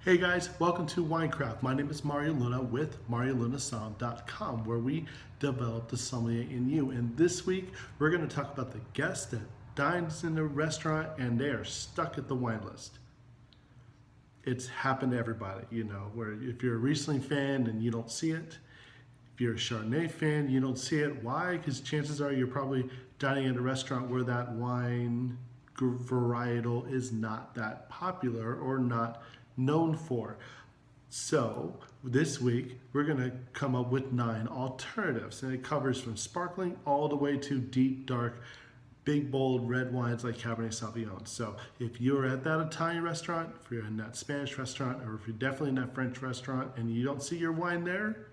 Hey guys, welcome to Winecraft. My name is Mario Luna with MarioLunaSomm.com, where we develop the sommelier in you. And this week, we're going to talk about the guest that dines in a restaurant and they are stuck at the wine list. It's happened to everybody, where if you're a Riesling fan and you don't see it, if you're a Chardonnay fan, you don't see it. Why? Because chances are you're probably dining at a restaurant where that wine varietal is not that popular or not known for. So this week we're going to come up with 9 alternatives, and it covers from sparkling all the way to deep, dark, big, bold red wines like Cabernet Sauvignon. So if you're at that Italian restaurant, if you're in that Spanish restaurant, or if you're definitely in that French restaurant and you don't see your wine there,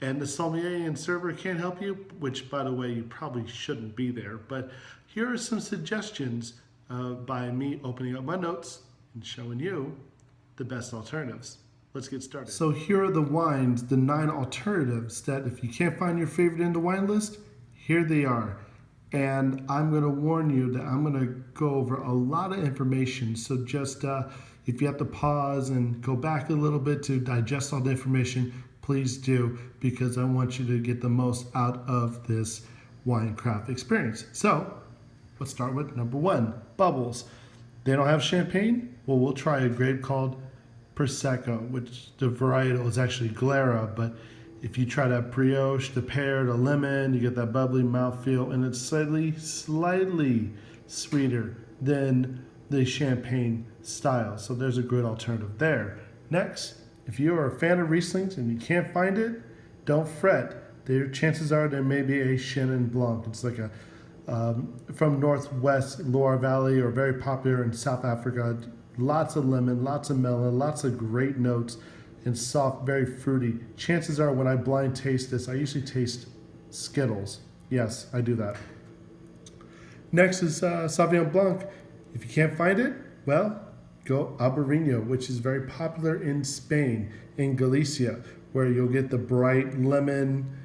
and the sommelier and server can't help you, which by the way, you probably shouldn't be there, but here are some suggestions by me opening up my notes and showing you the best alternatives. Let's get started. So here are the wines, the 9 alternatives that if you can't find your favorite in the wine list, here they are. And I'm going to warn you that I'm going to go over a lot of information. So just if you have to pause and go back a little bit to digest all the information, please do, because I want you to get the most out of this Winecraft experience. So let's start with number 1, bubbles. They don't have champagne? Well, we'll try a grape called Prosecco, which the varietal is actually Glera, but if you try that brioche, the pear, the lemon, you get that bubbly mouthfeel, and it's slightly sweeter than the champagne style. So there's a good alternative there. Next, if you are a fan of Rieslings and you can't find it, don't fret. Chances are there may be a Chenin Blanc. It's like a from Northwest Loire Valley, or very popular in South Africa. Lots of lemon, lots of melon, lots of great notes, and soft, very fruity. Chances are when I blind taste this, I usually taste Skittles. Yes, I do that. Next is Sauvignon Blanc. If you can't find it, well, go Albariño, which is very popular in Spain, in Galicia, where you'll get the bright lemon,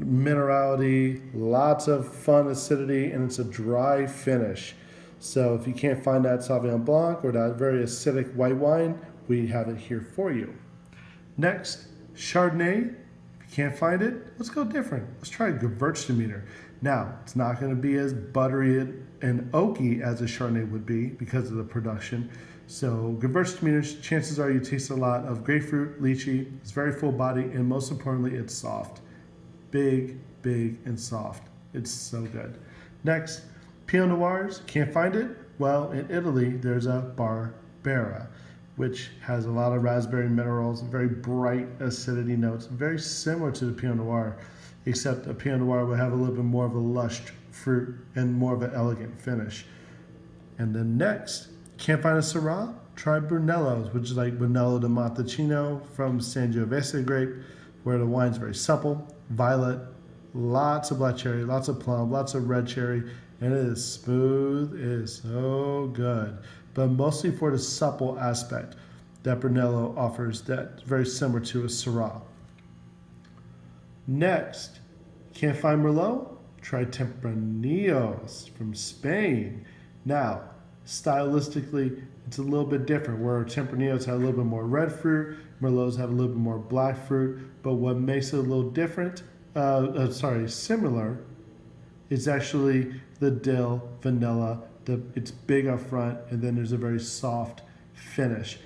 minerality, lots of fun acidity, and it's a dry finish. So if you can't find that Sauvignon Blanc or that very acidic white wine, we have it here for you. Next, Chardonnay. If you can't find it, let's go different. Let's try Gewürztraminer. Now, it's not going to be as buttery and oaky as a Chardonnay would be because of the production. So Gewürztraminer, chances are you taste a lot of grapefruit, lychee. It's very full body, and most importantly, it's soft. Big, and soft. It's so good. Next, Pinot Noirs. Can't find it? Well, in Italy, there's a Barbera, which has a lot of raspberry minerals, very bright acidity notes, very similar to the Pinot Noir, except a Pinot Noir will have a little bit more of a lush fruit and more of an elegant finish. And then next, can't find a Syrah? Try Brunello's, which is like Brunello di Montalcino from Sangiovese grape, where the wine's very supple, violet, lots of black cherry, lots of plum, lots of red cherry, and it is smooth. It is so good, but mostly for the supple aspect that Brunello offers, that's very similar to a Syrah. Next, can't find Merlot? Try Tempranillos from Spain. Now, stylistically, it's a little bit different, where Tempranillos have a little bit more red fruit, Merlots have a little bit more black fruit, but what makes it a little different, similar, is actually the dill, vanilla. It's big up front, and then there's a very soft finish.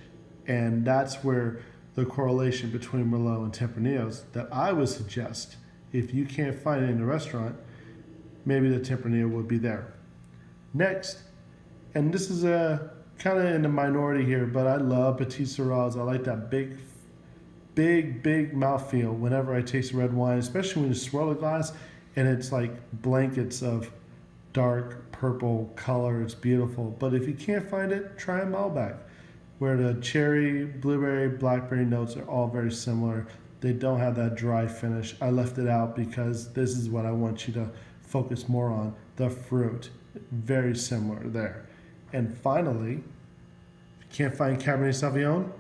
And that's where the correlation between Merlot and Tempranillos that I would suggest, if you can't find it in a restaurant, maybe the Tempranillo would be there. Next, and this is kind of in the minority here, but I love Petit Syrahs. I like that big mouthfeel whenever I taste red wine, especially when you swirl a glass and it's like blankets of dark purple color. It's beautiful. But if you can't find it, try a Malbec, where the cherry, blueberry, blackberry notes are all very similar. They don't have that dry finish. I left it out because this is what I want you to focus more on, the fruit. Very similar there. And finally, if you can't find Cabernet Sauvignon,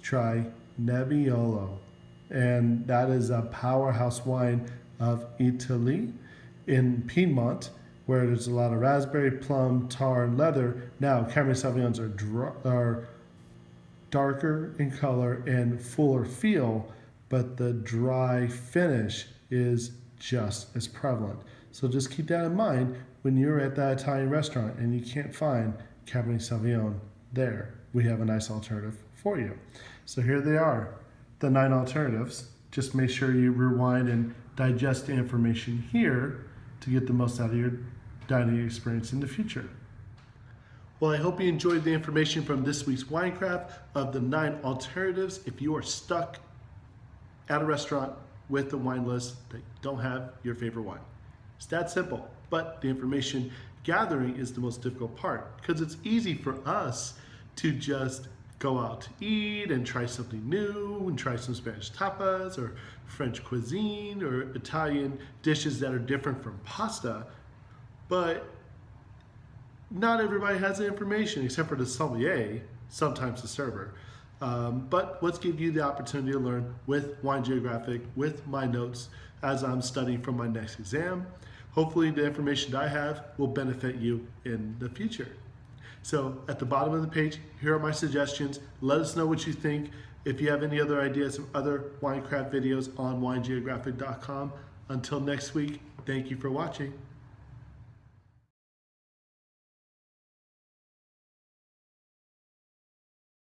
try Nebbiolo. And that is a powerhouse wine of Italy in Piedmont, where there's a lot of raspberry, plum, tar, and leather. Now, Cabernet Sauvignons are darker in color and fuller feel, but the dry finish is just as prevalent. So just keep that in mind when you're at that Italian restaurant and you can't find Cabernet Sauvignon there. We have a nice alternative for you. So here they are, the 9 alternatives. Just make sure you rewind and digest the information here to get the most out of your dining experience in the future. Well, I hope you enjoyed the information from this week's Winecraft of the 9 alternatives if you are stuck at a restaurant with a wine list that don't have your favorite wine. It's that simple, but the information gathering is the most difficult part because it's easy for us to just go out to eat and try something new and try some Spanish tapas or French cuisine or Italian dishes that are different from pasta, but not everybody has the information except for the sommelier, sometimes the server. But let's give you the opportunity to learn with Wine Geographic, with my notes as I'm studying for my next exam. Hopefully the information that I have will benefit you in the future. So at the bottom of the page, here are my suggestions. Let us know what you think. If you have any other ideas of other Winecraft videos on winegeographic.com. Until next week, thank you for watching.